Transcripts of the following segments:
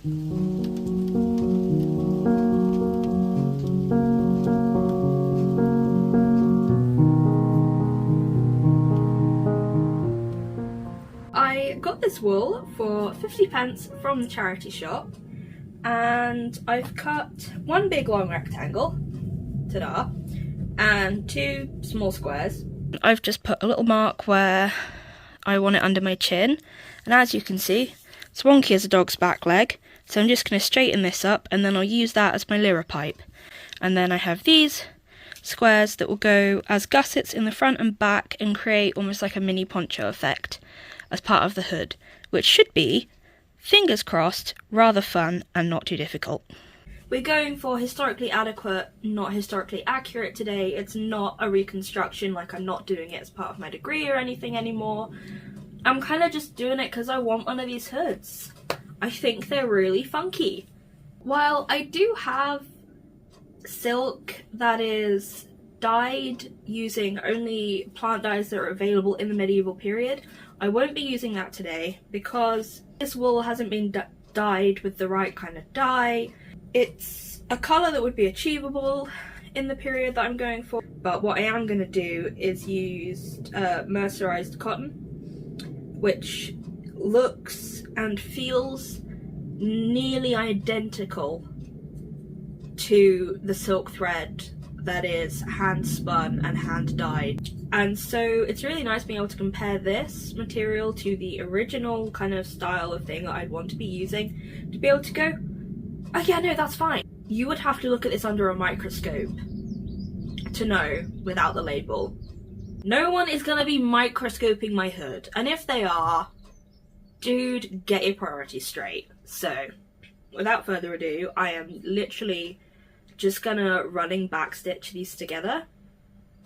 I got this wool for 50p from the charity shop, and I've cut one big long rectangle, ta-da, and two small squares. I've just put a little mark where I want it under my chin, and as you can see, it's wonky as a dog's back leg, so I'm just going to straighten this up and then I'll use that as my liripipe. And then I have these squares that will go as gussets in the front and back and create almost like a mini poncho effect as part of the hood, which should be, fingers crossed, rather fun and not too difficult. We're going for historically adequate, not historically accurate today. It's not a reconstruction, like I'm not doing it as part of my degree or anything anymore. I'm kind of just doing it because I want one of these hoods. I think they're really funky. While I do have silk that is dyed using only plant dyes that are available in the medieval period, I won't be using that today because this wool hasn't been dyed with the right kind of dye. It's a colour that would be achievable in the period that I'm going for, but what I am going to do is use mercerized cotton, which looks and feels nearly identical to the silk thread that is hand spun and hand dyed. And so it's really nice being able to compare this material to the original kind of style of thing that I'd want to be using, to be able to go, oh yeah, no, that's fine. You would have to look at this under a microscope to know without the label. No one is going to be microscoping my hood, and if they are, dude, get your priorities straight. So, without further ado, I am literally just gonna running backstitch these together,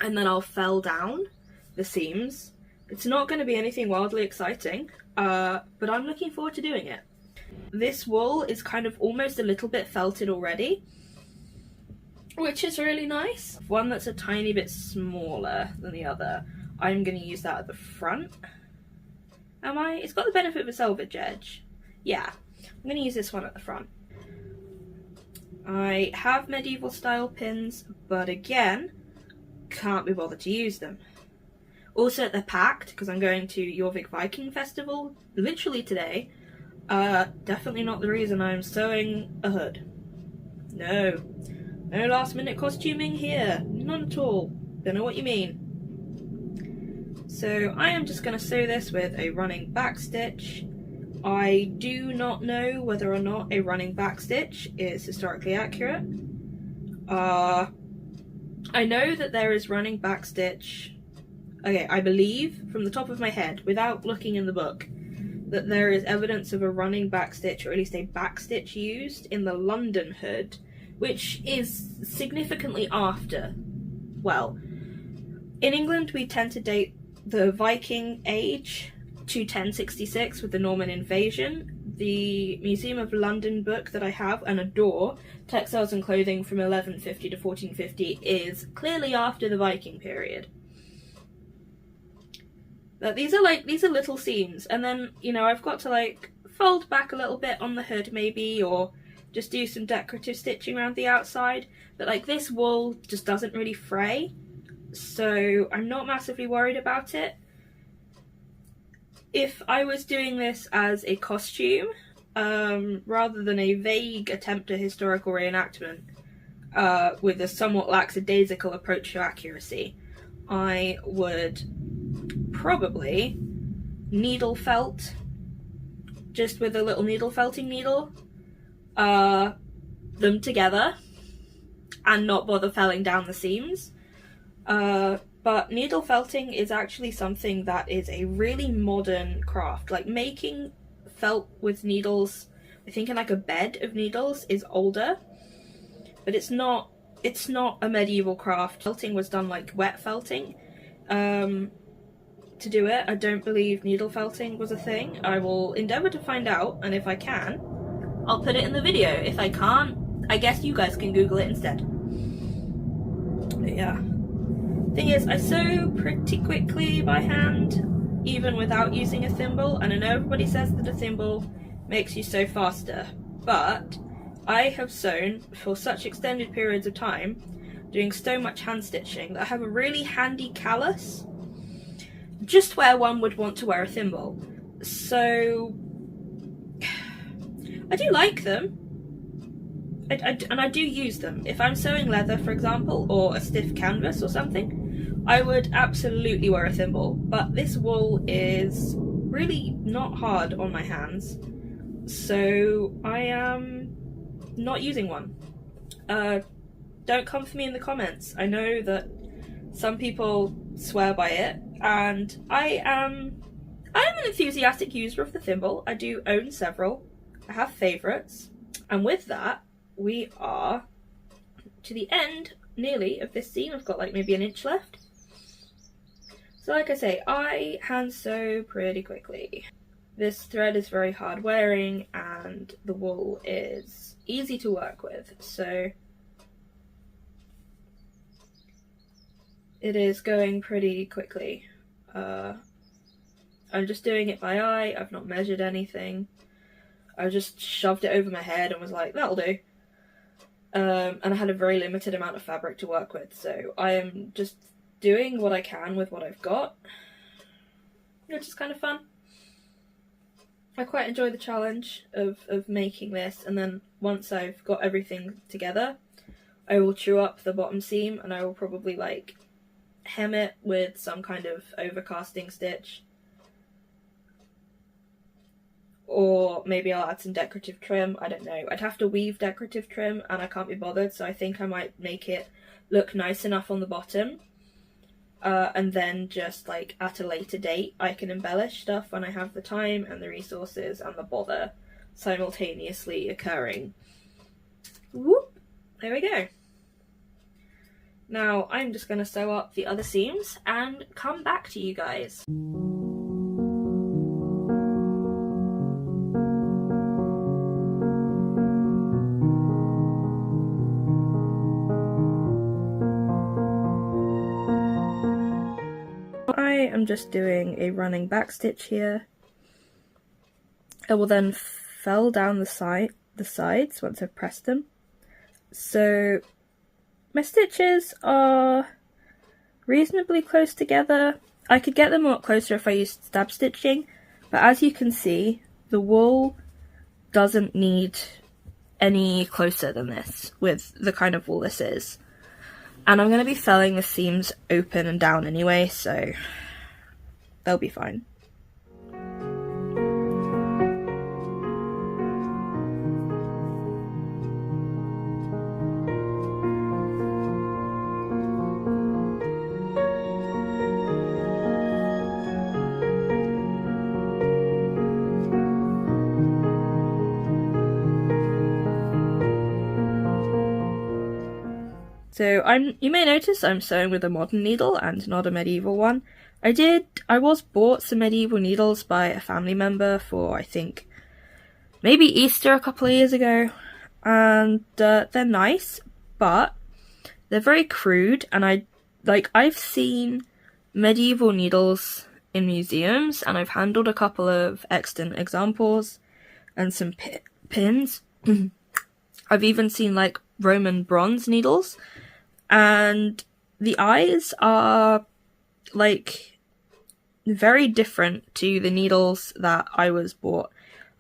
and then I'll fell down the seams. It's not going to be anything wildly exciting, but I'm looking forward to doing it. This wool is kind of almost a little bit felted already, which is really nice. One that's a tiny bit smaller than the other, I'm going to use that at the front. Am I? It's got the benefit of a selvage edge. Yeah, I'm going to use this one at the front. I have medieval style pins, but again, can't be bothered to use them. Also, they're packed because I'm going to Jorvik Viking Festival literally today. Definitely not the reason I'm sewing a hood. No last minute costuming here, none at all. Don't know what you mean. So I am just going to sew this with a running back stitch. I do not know whether or not a running back stitch is historically accurate. I know that there is running back stitch. Okay, I believe from the top of my head, without looking in the book, that there is evidence of a running back stitch, or at least a back stitch used in the London hood, which is significantly after. Well, in England we tend to date the Viking age to 1066 with the Norman invasion. The Museum of London book that I have and adore, Textiles and Clothing from 1150 to 1450, is clearly after the Viking period. But these are little seams, and then, you know, I've got to like fold back a little bit on the hood maybe, or just do some decorative stitching around the outside. But like, this wool just doesn't really fray, so I'm not massively worried about it. If I was doing this as a costume, rather than a vague attempt at historical reenactment with a somewhat lackadaisical approach to accuracy, I would probably needle felt, just with a little needle felting needle, them together and not bother felling down the seams. But needle felting is actually something that is a really modern craft. Like, making felt with needles, I think in like a bed of needles, is older, but it's not a medieval craft. Felting was done like wet felting. To do it, I don't believe needle felting was a thing. I will endeavour to find out, and if I can, I'll put it in the video. If I can't, I guess you guys can Google it instead. But yeah. Thing is, I sew pretty quickly by hand, even without using a thimble, and I know everybody says that a thimble makes you sew faster, but I have sewn for such extended periods of time, doing so much hand stitching, that I have a really handy callus, just where one would want to wear a thimble. So I do like them, and I do use them. If I'm sewing leather, for example, or a stiff canvas or something, I would absolutely wear a thimble, but this wool is really not hard on my hands, so I am not using one. Don't come for me in the comments. I know that some people swear by it, and I am an enthusiastic user of the thimble. I do own several. I have favourites. And with that, we are to the end, nearly, of this seam. I've got like maybe an inch left. So like I say, I hand sew pretty quickly. This thread is very hard wearing and the wool is easy to work with, so it is going pretty quickly. I'm just doing it by eye. I've not measured anything. I just shoved it over my head and was like, that'll do. And I had a very limited amount of fabric to work with, so I am just doing what I can with what I've got, which is kind of fun. I quite enjoy the challenge of making this, and then once I've got everything together, I will chew up the bottom seam and I will probably like hem it with some kind of overcasting stitch, or maybe I'll add some decorative trim. I don't know. I'd have to weave decorative trim and I can't be bothered, so I think I might make it look nice enough on the bottom, and then just like at a later date I can embellish stuff when I have the time and the resources and the bother simultaneously occurring. Whoop! There we go. Now I'm just going to sew up the other seams and come back to you guys. I am just doing a running back stitch here. I will then fell down the sides once I've pressed them. So my stitches are reasonably close together. I could get them a lot closer if I used stab stitching, but as you can see, the wool doesn't need any closer than this with the kind of wool this is. And I'm going to be felling the seams open and down anyway, so they'll be fine. So you may notice I'm sewing with a modern needle and not a medieval one. I was bought some medieval needles by a family member for, I think, maybe Easter a couple of years ago, and they're nice, but they're very crude, and I've seen medieval needles in museums, and I've handled a couple of extant examples and some pins. I've even seen like Roman bronze needles, and the eyes are like very different to the needles that I was bought.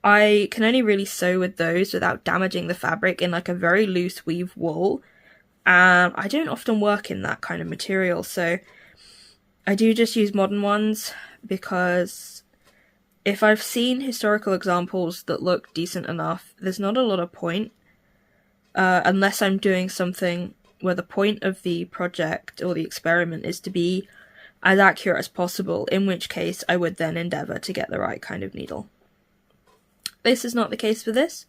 I can only really sew with those without damaging the fabric in like a very loose weave wool, and I don't often work in that kind of material, so I do just use modern ones, because if I've seen historical examples that look decent enough, there's not a lot of point, unless I'm doing something where the point of the project or the experiment is to be as accurate as possible, in which case I would then endeavour to get the right kind of needle. This is not the case for this,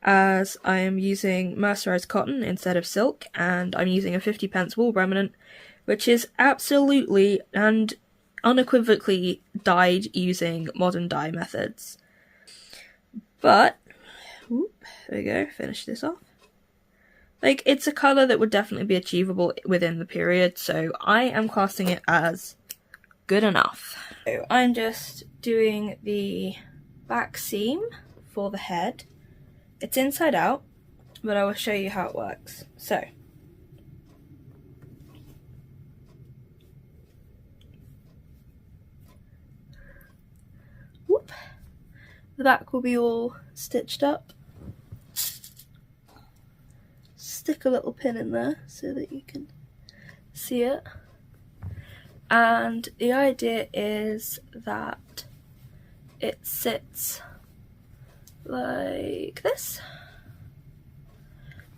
as I am using mercerised cotton instead of silk, and I'm using a 50p wool remnant, which is absolutely and unequivocally dyed using modern dye methods. But, whoop, there we go, finish this off. Like, it's a colour that would definitely be achievable within the period, so I am classing it as good enough. So I'm just doing the back seam for the head, It's inside out, but I will show you how it works. So, whoop, the back will be all stitched up. Stick a little pin in there so that you can see it. And the idea is that it sits like this.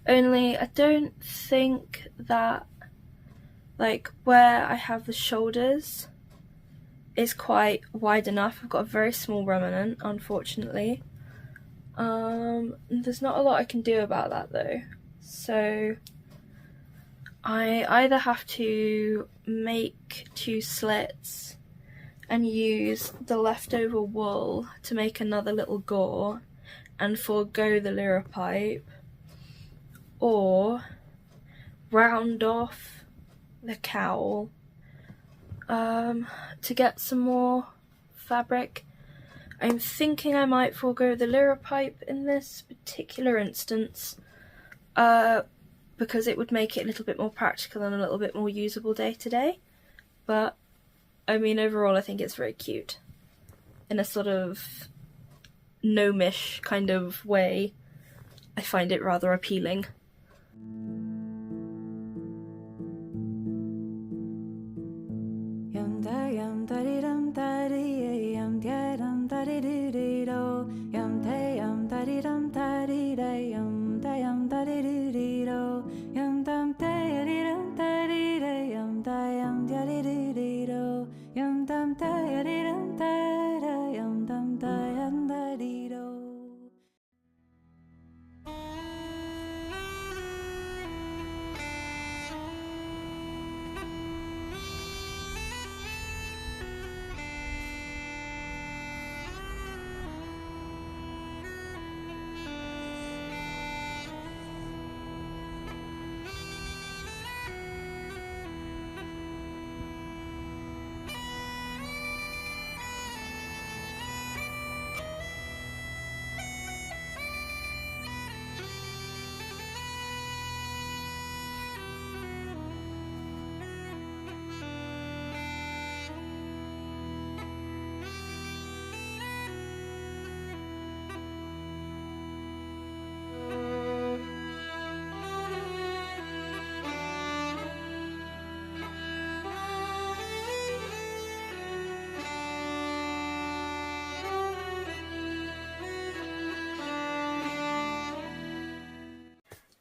Only I don't think that, like, where I have the shoulders is quite wide enough. I've got a very small remnant, unfortunately. There's not a lot I can do about that though. So I either have to make 2 slits and use the leftover wool to make another little gore and forego the Liripipe, or round off the cowl to get some more fabric. I'm thinking I might forego the Liripipe in this particular instance, because it would make it a little bit more practical and a little bit more usable day to day. But I mean, overall I think it's very cute in a sort of gnomish kind of way. I find it rather appealing.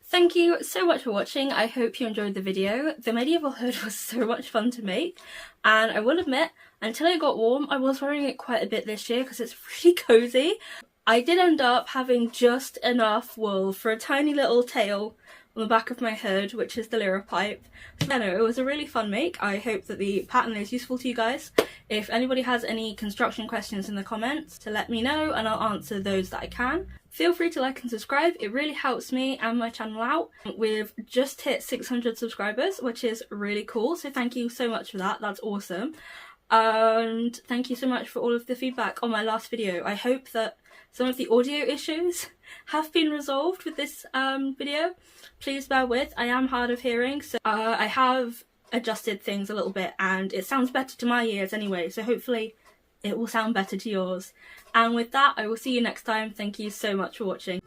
Thank you so much for watching. I hope you enjoyed the video. The medieval hood was so much fun to make, and I will admit, until it got warm, I was wearing it quite a bit this year because it's really cozy. I did end up having just enough wool for a tiny little tail on the back of my hood, which is the Liripipe. So I know it was a really fun make. I hope that the pattern is useful to you guys. If anybody has any construction questions in the comments, to let me know and I'll answer those that I can. Feel free to like and subscribe, it really helps me and my channel out. We've just hit 600 subscribers, which is really cool, so thank you so much for that, that's awesome. And thank you so much for all of the feedback on my last video. I hope that some of the audio issues have been resolved with this video. Please bear with, I am hard of hearing, so I have adjusted things a little bit and it sounds better to my ears anyway, so hopefully it will sound better to yours. And with that, I will see you next time. Thank you so much for watching.